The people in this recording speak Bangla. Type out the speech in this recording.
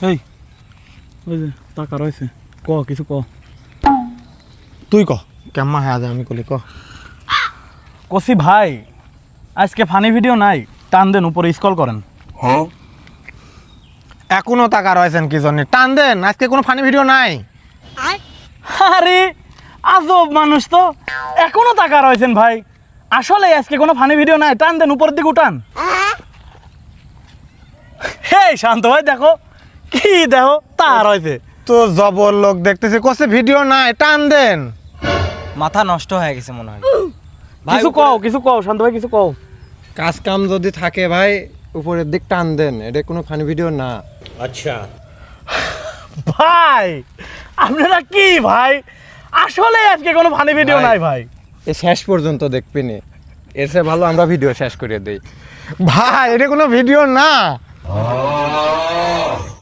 এই ওই যে টাকা রয়েছে ক কিছু ক তুই ক কেমন হ্যাঁ আমি কলি ক কসি ভাই আজকে ফানি ভিডিও নাই টান দেন উপরে স্ক্রল করেন এখনো টাকা রয়েছেন কি জন্য টান দেন আজকে কোনো ফানি ভিডিও নাই আরে আজব মানুষ তো এখনো টাকা রয়েছেন ভাই আসলে আজকে কোনো ফানি ভিডিও নাই টান দেন উপরের দিকে উঠান হে শান্ত ভাই দেখো কি দেখো তা রয়েছে তো জবর লোক দেখতেছি কসে ভিডিও নাই টান দেন মাথা নষ্ট হয়ে গেছে মনে হয় কিছু কও শান্ত ভাই কিছু কও কাজ কাম যদি থাকে ভাই উপরের দিক টান দেন এটা কোনো ফানি ভিডিও না ভাই আপনারা কি ভাই আসলে আজকে কোনো ফানি ভিডিও ভাই। নাই ভাই এ শেষ পর্যন্ত দেখবেন এর চেয়ে ভালো আমরা ভিডিও শেষ করে দেই ভাই এটা কোনো ভিডিও না